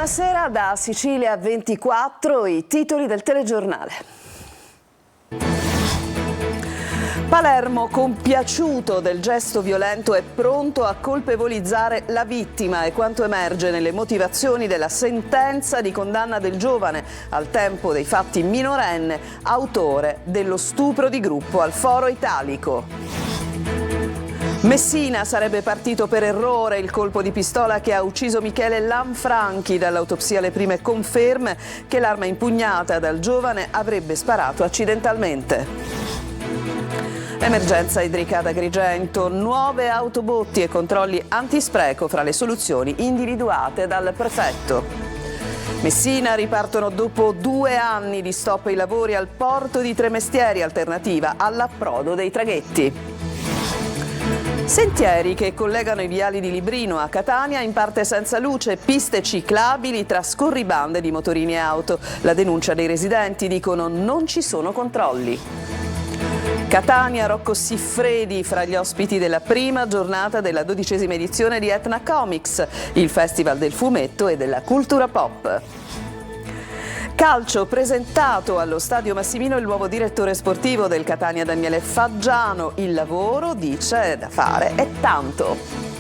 Buonasera da Sicilia 24, i titoli del telegiornale. Palermo, compiaciuto del gesto violento, è pronto a colpevolizzare la vittima, è quanto emerge nelle motivazioni della sentenza di condanna del giovane, al tempo dei fatti minorenne, autore dello stupro di gruppo al Foro Italico. Messina, sarebbe partito per errore il colpo di pistola che ha ucciso Michele Lanfranchi. Dall'autopsia le prime conferme che l'arma impugnata dal giovane avrebbe sparato accidentalmente. Emergenza idrica ad Agrigento, nuove autobotti e controlli antispreco fra le soluzioni individuate dal prefetto. Messina, ripartono dopo 2 anni di stop ai lavori al porto di Tremestieri, alternativa all'approdo dei traghetti. Sentieri che collegano i viali di Librino a Catania in parte senza luce, piste ciclabili tra scorribande di motorini e auto. La denuncia dei residenti, dicono non ci sono controlli. Catania, Rocco Siffredi fra gli ospiti della prima giornata della 12ª edizione di Etna Comics, il festival del fumetto e della cultura pop. Calcio, presentato allo Stadio Massimino il nuovo direttore sportivo del Catania Daniele Faggiano. Il lavoro, dice, da fare è tanto.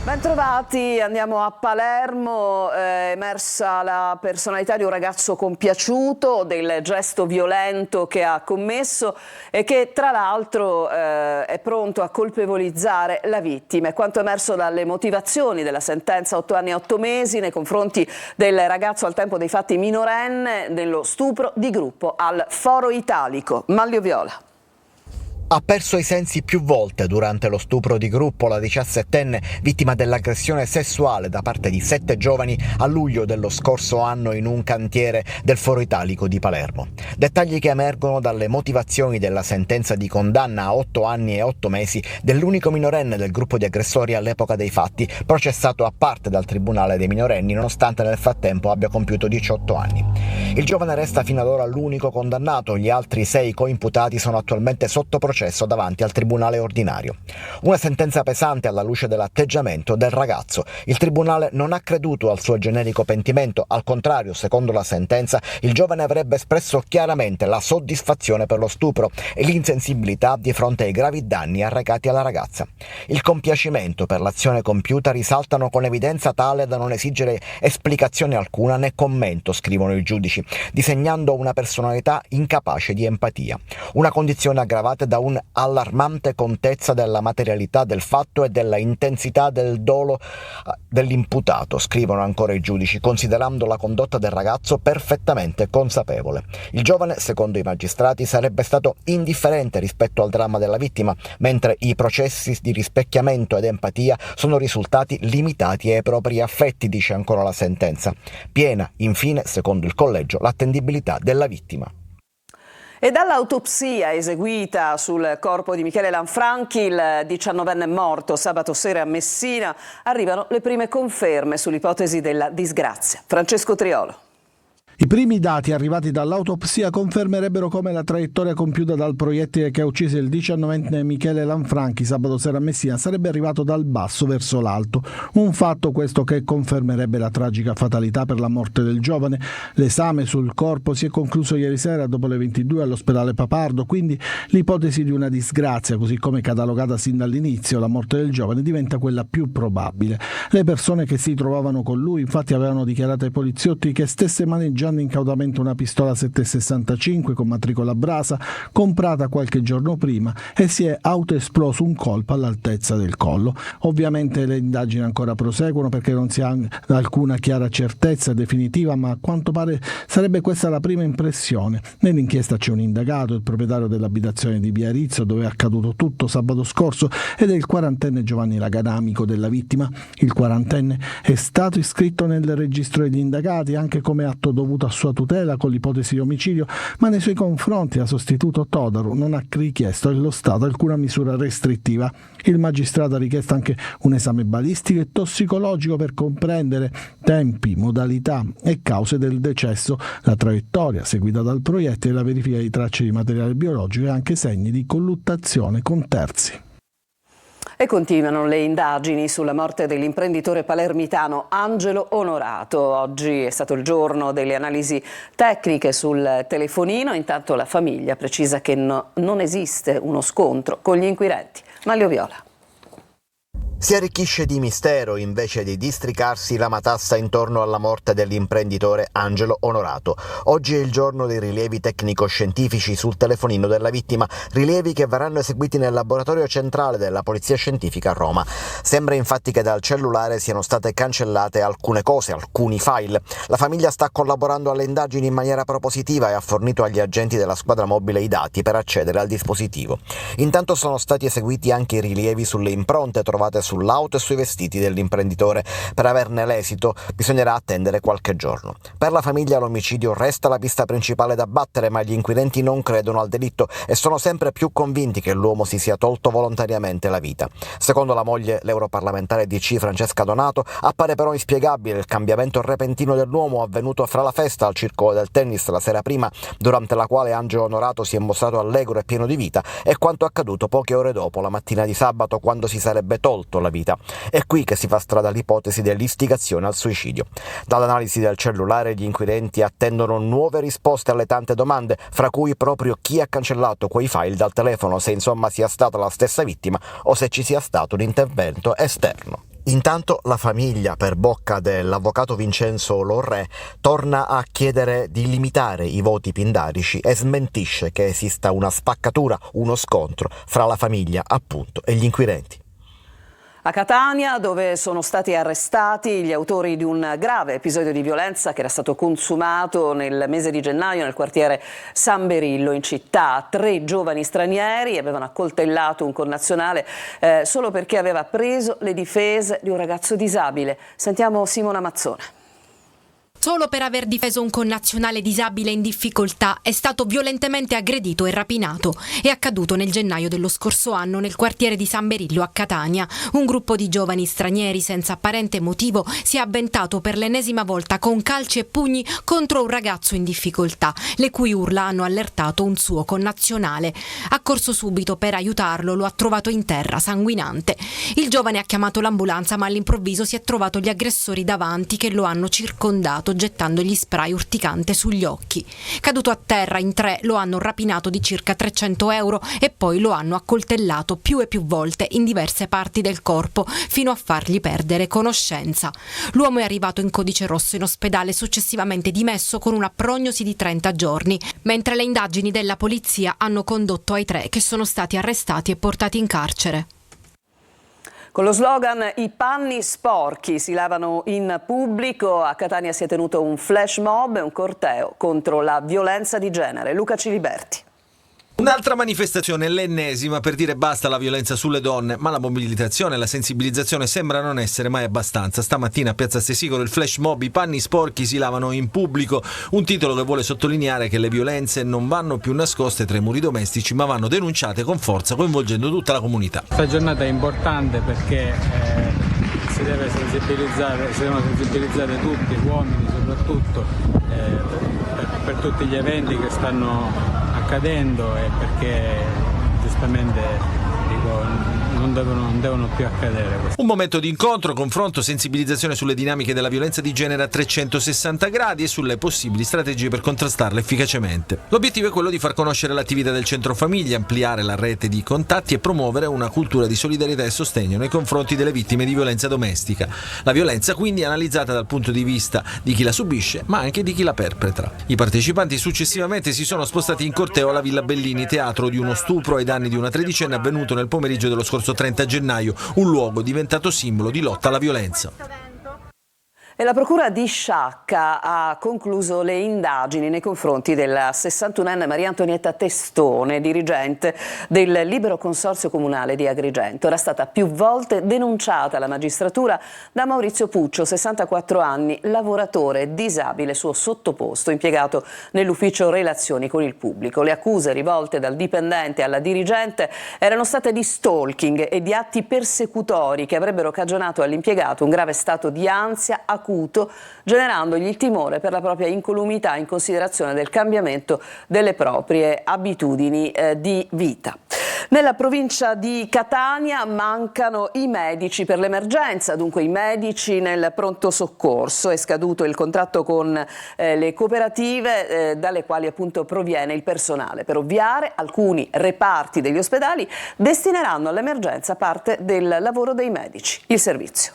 Bentrovati, andiamo a Palermo, è emersa la personalità di un ragazzo compiaciuto del gesto violento che ha commesso e che tra l'altro è pronto a colpevolizzare la vittima. È quanto emerso dalle motivazioni della sentenza 8 anni e 8 mesi nei confronti del ragazzo al tempo dei fatti minorenne dello stupro di gruppo al Foro Italico. Manlio Viola. Ha perso i sensi più volte durante lo stupro di gruppo la 17enne vittima dell'aggressione sessuale da parte di 7 giovani a luglio dello scorso anno in un cantiere del Foro Italico di Palermo. Dettagli che emergono dalle motivazioni della sentenza di condanna a 8 anni e 8 mesi dell'unico minorenne del gruppo di aggressori all'epoca dei fatti, processato a parte dal Tribunale dei minorenni nonostante nel frattempo abbia compiuto 18 anni. Il giovane resta fino ad ora l'unico condannato, gli altri 6 coimputati sono attualmente sotto processo davanti al tribunale ordinario. Una sentenza pesante alla luce dell'atteggiamento del ragazzo. Il tribunale non ha creduto al suo generico pentimento, al contrario, secondo la sentenza, il giovane avrebbe espresso chiaramente la soddisfazione per lo stupro e l'insensibilità di fronte ai gravi danni arrecati alla ragazza. Il compiacimento per l'azione compiuta risaltano con evidenza tale da non esigere esplicazione alcuna né commento, scrivono i giudici, disegnando una personalità incapace di empatia. Una condizione aggravata da un allarmante contezza della materialità del fatto e della intensità del dolo dell'imputato, scrivono ancora i giudici, considerando la condotta del ragazzo perfettamente consapevole. Il giovane, secondo i magistrati, sarebbe stato indifferente rispetto al dramma della vittima, mentre i processi di rispecchiamento ed empatia sono risultati limitati ai propri affetti, dice ancora la sentenza. Piena, infine, secondo il collegio, l'attendibilità della vittima. E dall'autopsia eseguita sul corpo di Michele Lanfranchi, il 19enne morto sabato sera a Messina, arrivano le prime conferme sull'ipotesi della disgrazia. Francesco Triolo. I primi dati arrivati dall'autopsia confermerebbero come la traiettoria compiuta dal proiettile che ha ucciso il 19enne Michele Lanfranchi sabato sera a Messina sarebbe arrivato dal basso verso l'alto. Un fatto questo che confermerebbe la tragica fatalità per la morte del giovane. L'esame sul corpo si è concluso ieri sera dopo le 22 all'ospedale Papardo, quindi l'ipotesi di una disgrazia, così come catalogata sin dall'inizio, la morte del giovane, diventa quella più probabile. Le persone che si trovavano con lui infatti avevano dichiarato ai poliziotti che stesse maneggiando incautamente una pistola 7,65 con matricola Brasa comprata qualche giorno prima e si è autoesploso un colpo all'altezza del collo. Ovviamente le indagini ancora proseguono perché non si ha alcuna chiara certezza definitiva, ma a quanto pare sarebbe questa la prima impressione. Nell'inchiesta c'è un indagato, il proprietario dell'abitazione di Via Rizzo dove è accaduto tutto sabato scorso, ed è il 40enne Giovanni Lagana, amico della vittima. Il 40enne è stato iscritto nel registro degli indagati anche come atto dovuto a sua tutela con l'ipotesi di omicidio, ma nei suoi confronti la sostituto Todaro non ha richiesto allo Stato alcuna misura restrittiva. Il magistrato ha richiesto anche un esame balistico e tossicologico per comprendere tempi, modalità e cause del decesso, la traiettoria seguita dal proiettile, la verifica di tracce di materiale biologico e anche segni di colluttazione con terzi. E continuano le indagini sulla morte dell'imprenditore palermitano Angelo Onorato. Oggi è stato il giorno delle analisi tecniche sul telefonino. Intanto la famiglia precisa che non esiste uno scontro con gli inquirenti. Manlio Viola. Si arricchisce di mistero invece di districarsi la matassa intorno alla morte dell'imprenditore Angelo Onorato. Oggi è il giorno dei rilievi tecnico-scientifici sul telefonino della vittima, rilievi che verranno eseguiti nel laboratorio centrale della Polizia Scientifica a Roma. Sembra infatti che dal cellulare siano state cancellate alcune cose, alcuni file. La famiglia sta collaborando alle indagini in maniera propositiva e ha fornito agli agenti della squadra mobile i dati per accedere al dispositivo. Intanto sono stati eseguiti anche i rilievi sulle impronte trovate sull'auto e sui vestiti dell'imprenditore. Per averne l'esito bisognerà attendere qualche giorno. Per la famiglia l'omicidio resta la pista principale da battere, ma gli inquirenti non credono al delitto e sono sempre più convinti che l'uomo si sia tolto volontariamente la vita. Secondo la moglie, l'europarlamentare DC Francesca Donato, appare però inspiegabile il cambiamento repentino dell'uomo avvenuto fra la festa al circolo del tennis la sera prima, durante la quale Angelo Onorato si è mostrato allegro e pieno di vita, e quanto accaduto poche ore dopo, la mattina di sabato, quando si sarebbe tolto la vita. È qui che si fa strada l'ipotesi dell'istigazione al suicidio. Dall'analisi del cellulare gli inquirenti attendono nuove risposte alle tante domande, fra cui proprio chi ha cancellato quei file dal telefono, se insomma sia stata la stessa vittima o se ci sia stato un intervento esterno. Intanto la famiglia, per bocca dell'avvocato Vincenzo Lorre, torna a chiedere di limitare i voti pindarici e smentisce che esista una spaccatura, uno scontro fra la famiglia, appunto, e gli inquirenti. A Catania, dove sono stati arrestati gli autori di un grave episodio di violenza che era stato consumato nel mese di gennaio nel quartiere San Berillo in città. 3 giovani stranieri avevano accoltellato un connazionale solo perché aveva preso le difese di un ragazzo disabile. Sentiamo Simona Mazzone. Solo per aver difeso un connazionale disabile in difficoltà è stato violentemente aggredito e rapinato. È accaduto nel gennaio dello scorso anno nel quartiere di San Berillo a Catania. Un gruppo di giovani stranieri senza apparente motivo si è avventato per l'ennesima volta con calci e pugni contro un ragazzo in difficoltà, le cui urla hanno allertato un suo connazionale. Ha corso subito per aiutarlo, lo ha trovato in terra, sanguinante. Il giovane ha chiamato l'ambulanza, ma all'improvviso si è trovato gli aggressori davanti che lo hanno circondato, gettandogli spray urticante sugli occhi. Caduto a terra in 3, lo hanno rapinato di circa 300 euro e poi lo hanno accoltellato più e più volte in diverse parti del corpo fino a fargli perdere conoscenza. L'uomo è arrivato in codice rosso in ospedale, successivamente dimesso con una prognosi di 30 giorni, mentre le indagini della polizia hanno condotto ai 3 che sono stati arrestati e portati in carcere. Con lo slogan "I panni sporchi si lavano in pubblico", a Catania si è tenuto un flash mob e un corteo contro la violenza di genere. Luca Ciliberti. Un'altra manifestazione, l'ennesima, per dire basta alla violenza sulle donne, ma la mobilitazione e la sensibilizzazione sembra non essere mai abbastanza. Stamattina a Piazza Stesicolo il flash mob "I panni sporchi si lavano in pubblico", un titolo che vuole sottolineare che le violenze non vanno più nascoste tra i muri domestici, ma vanno denunciate con forza, coinvolgendo tutta la comunità. Questa giornata è importante perché si devono sensibilizzare tutti, uomini soprattutto, per tutti gli eventi che stanno accadendo e perché giustamente non devono più accadere. Un momento di incontro, confronto, sensibilizzazione sulle dinamiche della violenza di genere a 360 gradi e sulle possibili strategie per contrastarla efficacemente. L'obiettivo è quello di far conoscere l'attività del centro famiglia, ampliare la rete di contatti e promuovere una cultura di solidarietà e sostegno nei confronti delle vittime di violenza domestica. La violenza quindi è analizzata dal punto di vista di chi la subisce, ma anche di chi la perpetra. I partecipanti successivamente si sono spostati in corteo alla Villa Bellini, teatro di uno stupro ai danni di una tredicenne avvenuto nel pomeriggio dello scorso 30 gennaio, un luogo diventato simbolo di lotta alla violenza. E la Procura di Sciacca ha concluso le indagini nei confronti della 61enne Maria Antonietta Testone, dirigente del Libero Consorzio Comunale di Agrigento. Era stata più volte denunciata alla magistratura da Maurizio Puccio, 64 anni, lavoratore disabile, suo sottoposto, impiegato nell'ufficio relazioni con il pubblico. Le accuse rivolte dal dipendente alla dirigente erano state di stalking e di atti persecutori che avrebbero cagionato all'impiegato un grave stato di ansia, acuto, generandogli il timore per la propria incolumità in considerazione del cambiamento delle proprie abitudini di vita. Nella provincia di Catania mancano i medici per l'emergenza, dunque i medici nel pronto soccorso. È scaduto il contratto con le cooperative dalle quali appunto proviene il personale. Per ovviare, alcuni reparti degli ospedali destineranno all'emergenza parte del lavoro dei medici. Il servizio.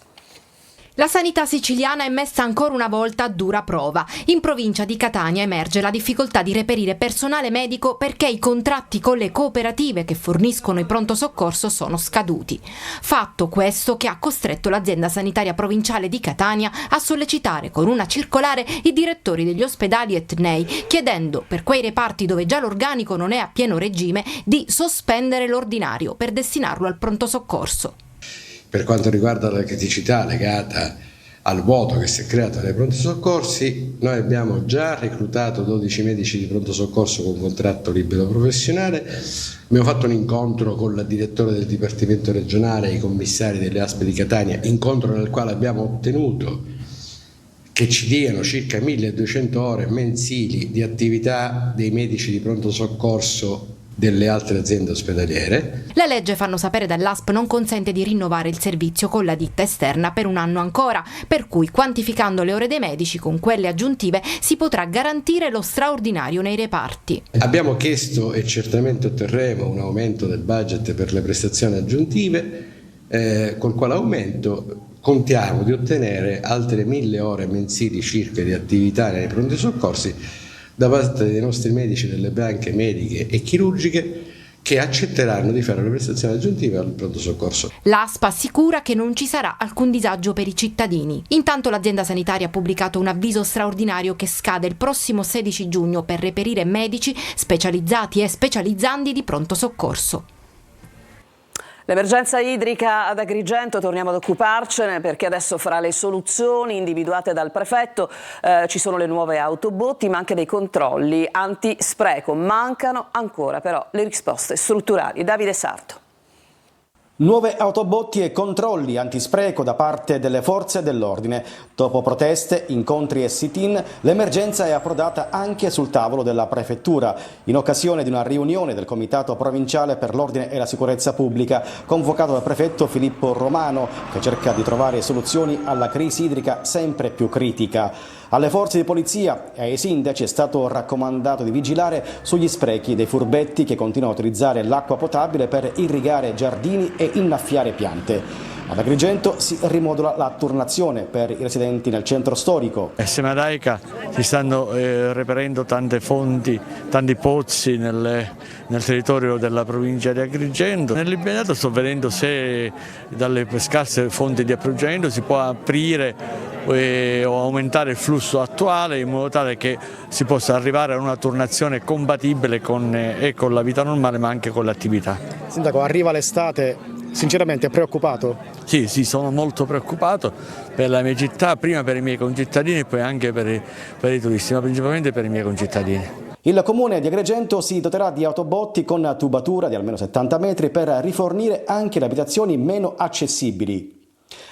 La sanità siciliana è messa ancora una volta a dura prova. In provincia di Catania emerge la difficoltà di reperire personale medico perché i contratti con le cooperative che forniscono il pronto soccorso sono scaduti. Fatto questo che ha costretto l'azienda sanitaria provinciale di Catania a sollecitare con una circolare i direttori degli ospedali e TNEI, chiedendo per quei reparti dove già l'organico non è a pieno regime di sospendere l'ordinario per destinarlo al pronto soccorso. Per quanto riguarda la criticità legata al vuoto che si è creato nei pronti soccorsi, noi abbiamo già reclutato 12 medici di pronto soccorso con contratto libero professionale. Abbiamo fatto un incontro con il direttore del Dipartimento regionale e i commissari delle ASP di Catania, incontro nel quale abbiamo ottenuto che ci diano circa 1200 ore mensili di attività dei medici di pronto soccorso delle altre aziende ospedaliere. La legge, fanno sapere dall'ASP, non consente di rinnovare il servizio con la ditta esterna per un anno ancora, per cui quantificando le ore dei medici con quelle aggiuntive si potrà garantire lo straordinario nei reparti. Abbiamo chiesto e certamente otterremo un aumento del budget per le prestazioni aggiuntive, col quale aumento contiamo di ottenere altre 1000 ore mensili circa di attività nei pronti soccorsi da parte dei nostri medici delle branche mediche e chirurgiche che accetteranno di fare le prestazioni aggiuntive al pronto soccorso. L'ASP assicura che non ci sarà alcun disagio per i cittadini. Intanto l'azienda sanitaria ha pubblicato un avviso straordinario che scade il prossimo 16 giugno per reperire medici specializzati e specializzandi di pronto soccorso. L'emergenza idrica ad Agrigento, torniamo ad occuparcene perché adesso fra le soluzioni individuate dal prefetto ci sono le nuove autobotti ma anche dei controlli antispreco. Mancano ancora però le risposte strutturali. Davide Sarto. Nuove autobotti e controlli antispreco da parte delle forze dell'ordine. Dopo proteste, incontri e sit-in, l'emergenza è approdata anche sul tavolo della prefettura, in occasione di una riunione del Comitato Provinciale per l'Ordine e la Sicurezza Pubblica, convocato dal prefetto Filippo Romano, che cerca di trovare soluzioni alla crisi idrica sempre più critica. Alle forze di polizia e ai sindaci è stato raccomandato di vigilare sugli sprechi dei furbetti che continuano a utilizzare l'acqua potabile per irrigare giardini e innaffiare piante. Ad Agrigento si rimodula la turnazione per i residenti nel centro storico. Assieme ad AICA si stanno reperendo tante fonti, tanti pozzi nel territorio della provincia di Agrigento. Nell'immediato sto vedendo se dalle scarse fonti di approvvigionamento si può aprire o aumentare il flusso attuale in modo tale che si possa arrivare a una turnazione compatibile con la vita normale ma anche con l'attività. Sindaco, arriva l'estate, sinceramente è preoccupato? Sì, sono molto preoccupato per la mia città, prima per i miei concittadini e poi anche per i turisti, ma principalmente per i miei concittadini. Il comune di Agrigento si doterà di autobotti con tubatura di almeno 70 metri per rifornire anche le abitazioni meno accessibili.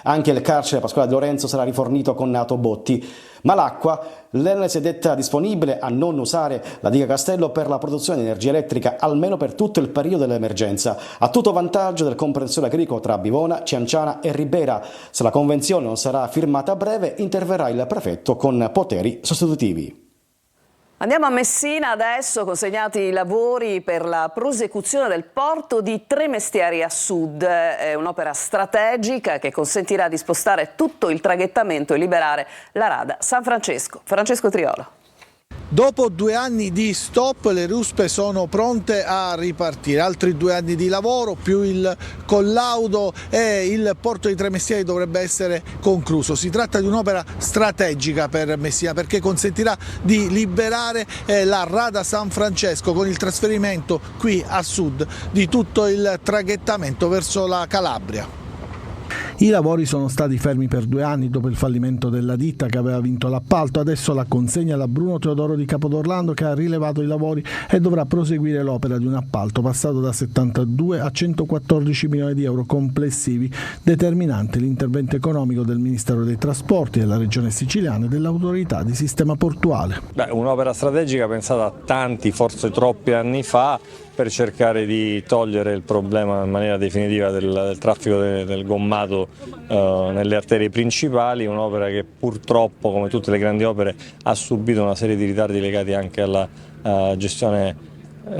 Anche il carcere Pasquale De Lorenzo sarà rifornito con autobotti, ma l'acqua l'Enel si è detta disponibile a non usare la diga Castello per la produzione di energia elettrica almeno per tutto il periodo dell'emergenza, a tutto vantaggio del comprensorio agricolo tra Bivona, Cianciana e Ribera. Se la convenzione non sarà firmata a breve, interverrà il prefetto con poteri sostitutivi. Andiamo a Messina adesso, consegnati i lavori per la prosecuzione del porto di Tremestieri a sud. È un'opera strategica che consentirà di spostare tutto il traghettamento e liberare la rada San Francesco. Francesco Triolo. Dopo 2 anni di stop le ruspe sono pronte a ripartire, altri 2 anni di lavoro più il collaudo e il porto di Tremestieri dovrebbe essere concluso. Si tratta di un'opera strategica per Messina perché consentirà di liberare la rada San Francesco con il trasferimento qui a sud di tutto il traghettamento verso la Calabria. I lavori sono stati fermi per 2 anni dopo il fallimento della ditta che aveva vinto l'appalto. Adesso la consegna alla Bruno Teodoro di Capodorlando, che ha rilevato i lavori e dovrà proseguire l'opera di un appalto passato da 72 a 114 milioni di euro complessivi, determinante l'intervento economico del Ministero dei Trasporti, della Regione Siciliana e dell'Autorità di Sistema Portuale. Un'opera strategica pensata tanti, forse troppi anni fa, per cercare di togliere il problema in maniera definitiva del traffico del gommato nelle arterie principali, un'opera che purtroppo, come tutte le grandi opere, ha subito una serie di ritardi legati anche alla gestione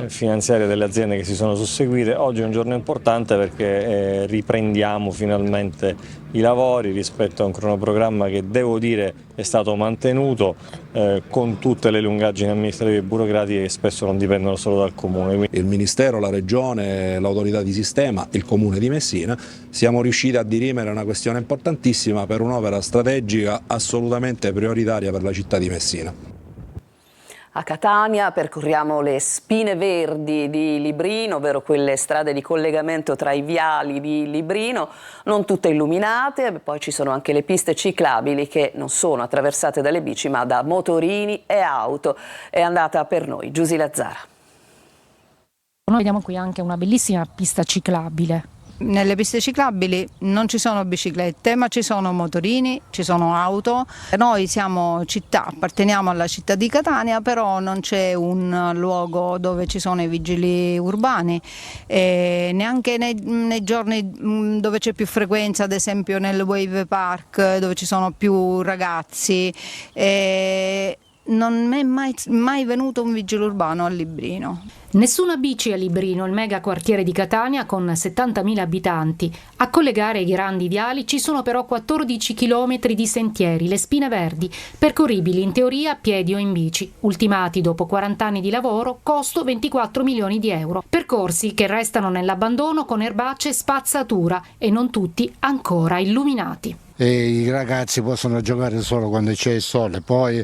finanziaria delle aziende che si sono susseguite. Oggi è un giorno importante perché riprendiamo finalmente i lavori rispetto a un cronoprogramma che, devo dire, è stato mantenuto con tutte le lungaggini amministrative e burocratiche che spesso non dipendono solo dal Comune. Il Ministero, la Regione, l'Autorità di Sistema, il Comune di Messina siamo riusciti a dirimere una questione importantissima per un'opera strategica assolutamente prioritaria per la città di Messina. A Catania percorriamo le spine verdi di Librino, ovvero quelle strade di collegamento tra i viali di Librino, non tutte illuminate, poi ci sono anche le piste ciclabili che non sono attraversate dalle bici ma da motorini e auto. È andata per noi Giusy Lazzara. Noi vediamo qui anche una bellissima pista ciclabile. Nelle piste ciclabili non ci sono biciclette, ma ci sono motorini, ci sono auto. Noi siamo città, apparteniamo alla città di Catania, però non c'è un luogo dove ci sono i vigili urbani, e neanche nei giorni dove c'è più frequenza, ad esempio nel Wave Park, dove ci sono più ragazzi. Non è mai venuto un vigile urbano a Librino. Nessuna bici a Librino, il mega quartiere di Catania con 70.000 abitanti. A collegare i grandi viali ci sono però 14 chilometri di sentieri, le spine verdi, percorribili in teoria a piedi o in bici, ultimati dopo 40 anni di lavoro, costo 24 milioni di euro. Percorsi che restano nell'abbandono con erbacce e spazzatura e non tutti ancora illuminati. E i ragazzi possono giocare solo quando c'è il sole, poi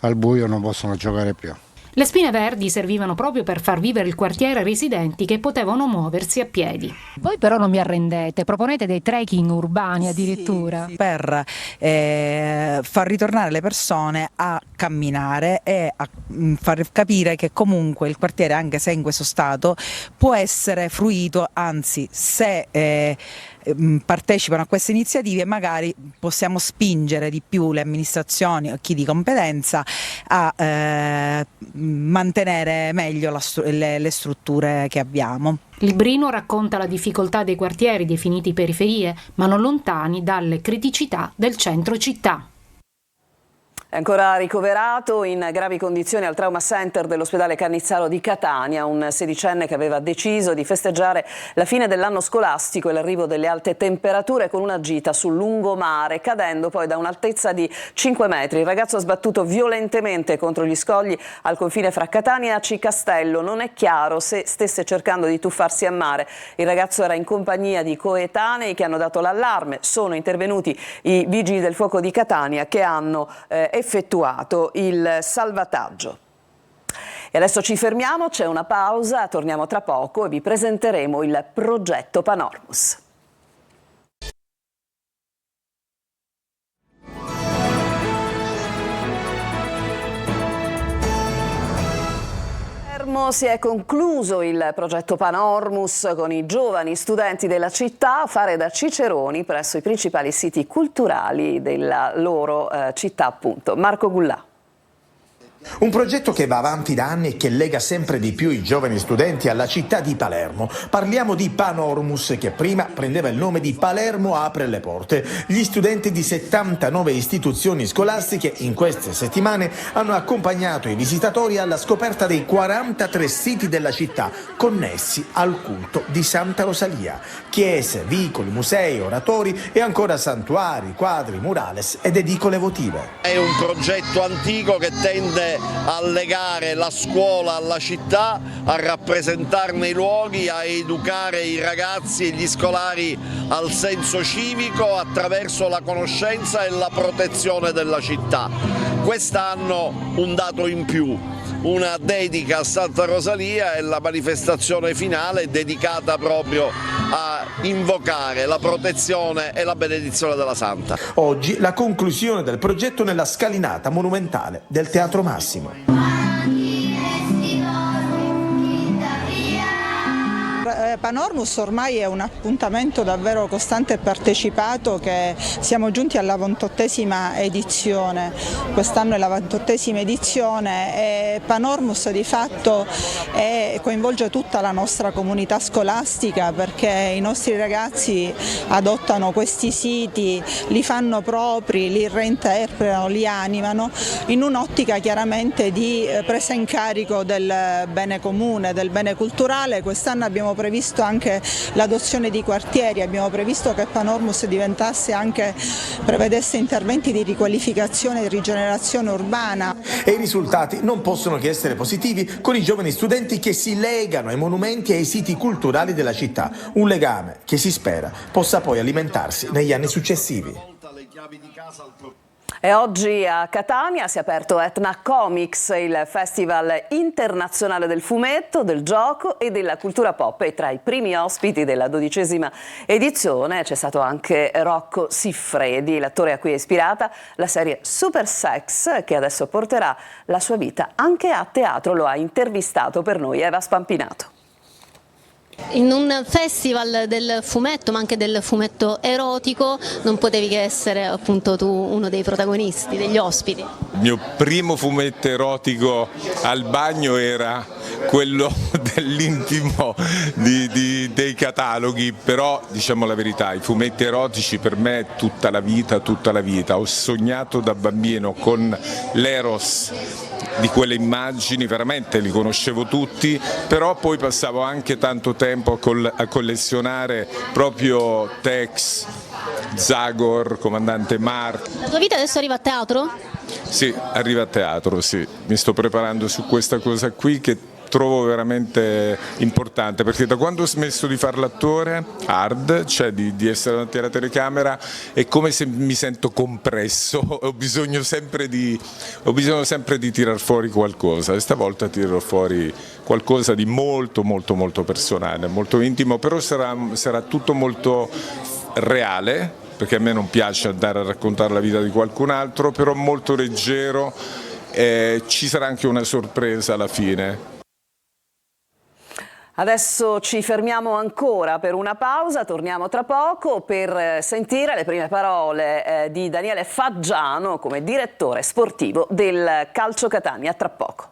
al buio non possono giocare più. Le spine verdi servivano proprio per far vivere il quartiere ai residenti che potevano muoversi a piedi. Voi però non vi arrendete, proponete dei trekking urbani addirittura. Sì, per far ritornare le persone a camminare e a far capire che comunque il quartiere, anche se è in questo stato, può essere fruito, anzi se partecipano a queste iniziative magari possiamo spingere di più le amministrazioni o chi di competenza a mantenere meglio le strutture che abbiamo. Librino racconta la difficoltà dei quartieri definiti periferie, ma non lontani dalle criticità del centro città. È ancora ricoverato in gravi condizioni al Trauma Center dell'ospedale Cannizzaro di Catania un sedicenne che aveva deciso di festeggiare la fine dell'anno scolastico e l'arrivo delle alte temperature con una gita sul lungomare, cadendo poi da un'altezza di 5 metri. Il ragazzo ha sbattuto violentemente contro gli scogli al confine fra Catania e Aci Castello. Non è chiaro se stesse cercando di tuffarsi a mare. Il ragazzo era in compagnia di coetanei che hanno dato l'allarme. Sono intervenuti i vigili del fuoco di Catania che hanno effettuato il salvataggio. E adesso ci fermiamo, c'è una pausa, torniamo tra poco e vi presenteremo il progetto Panormus. Si è concluso il progetto Panormus con i giovani studenti della città a fare da ciceroni presso i principali siti culturali della loro città, appunto. Marco Gullà. Un progetto che va avanti da anni e che lega sempre di più i giovani studenti alla città di Palermo. Parliamo di Panormus, che prima prendeva il nome di Palermo apre le porte. Gli studenti di 79 istituzioni scolastiche in queste settimane hanno accompagnato i visitatori alla scoperta dei 43 siti della città connessi al culto di Santa Rosalia. Chiese, vicoli, musei, oratori e ancora santuari, quadri, murales ed edicole votive. È un progetto antico che tende a legare la scuola alla città, a rappresentarne i luoghi, a educare i ragazzi e gli scolari al senso civico attraverso la conoscenza e la protezione della città. Quest'anno un dato in più, una dedica a Santa Rosalia e la manifestazione finale dedicata proprio a invocare la protezione e la benedizione della Santa. Oggi la conclusione del progetto nella scalinata monumentale del Teatro Massimo. Panormus ormai è un appuntamento davvero costante e partecipato, che siamo giunti alla 28esima edizione, quest'anno è la 28esima edizione e Panormus di fatto coinvolge tutta la nostra comunità scolastica, perché i nostri ragazzi adottano questi siti, li fanno propri, li reinterpretano, li animano in un'ottica chiaramente di presa in carico del bene comune, del bene culturale. Quest'anno abbiamo previsto anche l'adozione di quartieri, abbiamo previsto che Panormus prevedesse interventi di riqualificazione e rigenerazione urbana. E i risultati non possono che essere positivi, con i giovani studenti che si legano ai monumenti e ai siti culturali della città, un legame che si spera possa poi alimentarsi negli anni successivi. E oggi a Catania si è aperto Etna Comics, il festival internazionale del fumetto, del gioco e della cultura pop, e tra i primi ospiti della 12ª edizione c'è stato anche Rocco Siffredi, l'attore a cui è ispirata la serie Super Sex, che adesso porterà la sua vita anche a teatro. Lo ha intervistato per noi Eva Spampinato. In un festival del fumetto, ma anche del fumetto erotico, non potevi che essere appunto tu uno dei protagonisti, degli ospiti. Il mio primo fumetto erotico al bagno era quello dell'intimo dei cataloghi, però diciamo la verità, i fumetti erotici per me tutta la vita, ho sognato da bambino con l'eros di quelle immagini, veramente li conoscevo tutti, però poi passavo anche tanto tempo a collezionare proprio Tex, Zagor, Comandante Mark. La tua vita adesso arriva a teatro? Sì, arriva a teatro, sì. Mi sto preparando su questa cosa qui che trovo veramente importante, perché da quando ho smesso di fare l'attore hard, cioè di essere davanti alla telecamera, è come se mi sento compresso, ho bisogno sempre di tirar fuori qualcosa, e stavolta tirerò fuori qualcosa di molto personale, molto intimo, però sarà tutto molto reale, perché a me non piace andare a raccontare la vita di qualcun altro, però molto leggero, ci sarà anche una sorpresa alla fine. Adesso ci fermiamo ancora per una pausa, torniamo tra poco per sentire le prime parole di Daniele Faggiano come direttore sportivo del Calcio Catania. Tra poco.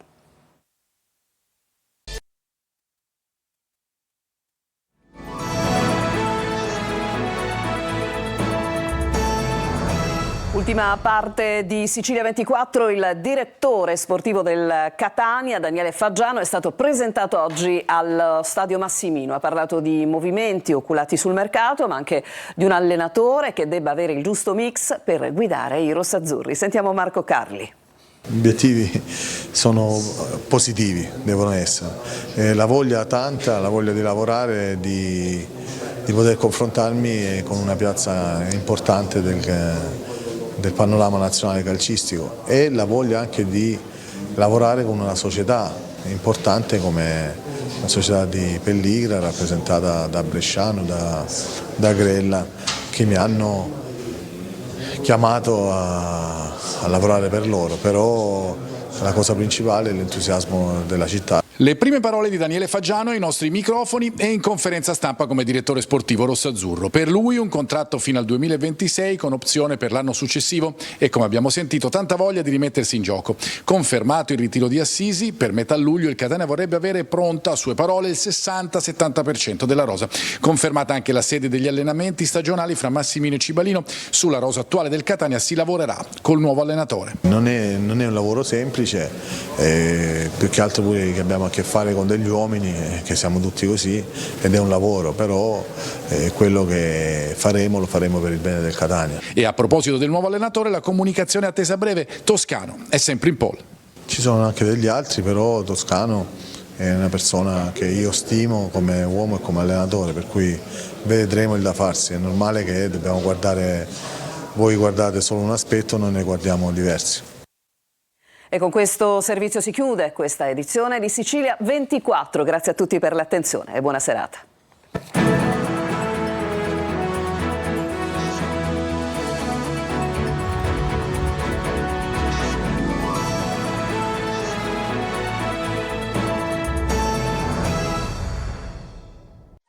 Ultima parte di Sicilia 24, il direttore sportivo del Catania, Daniele Faggiano, è stato presentato oggi allo Stadio Massimino. Ha parlato di movimenti oculati sul mercato, ma anche di un allenatore che debba avere il giusto mix per guidare i rossazzurri. Sentiamo Marco Carli. Gli obiettivi sono positivi, devono essere. La voglia tanta, la voglia di lavorare, di poter confrontarmi con una piazza importante del panorama nazionale calcistico, e la voglia anche di lavorare con una società importante come la società di Pelligra, rappresentata da Bresciano, da Grella, che mi hanno chiamato a lavorare per loro, però la cosa principale è l'entusiasmo della città. Le prime parole di Daniele Faggiano ai nostri microfoni e in conferenza stampa come direttore sportivo rossazzurro. Per lui un contratto fino al 2026 con opzione per l'anno successivo e, come abbiamo sentito, tanta voglia di rimettersi in gioco. Confermato il ritiro di Assisi, per metà luglio il Catania vorrebbe avere pronta, a sue parole, il 60-70% della rosa. Confermata anche la sede degli allenamenti stagionali fra Massimino e Cibalino. Sulla rosa attuale del Catania si lavorerà col nuovo allenatore. Non è un lavoro semplice, più che altro pure che abbiamo a che fare con degli uomini, che siamo tutti così, ed è un lavoro, però quello che faremo lo faremo per il bene del Catania. E a proposito del nuovo allenatore, la comunicazione attesa a breve: Toscano è sempre in pole. Ci sono anche degli altri, però Toscano è una persona che io stimo come uomo e come allenatore, per cui vedremo il da farsi. È normale che dobbiamo guardare, voi guardate solo un aspetto, noi ne guardiamo diversi. E con questo servizio si chiude questa edizione di Sicilia 24. Grazie a tutti per l'attenzione e buona serata.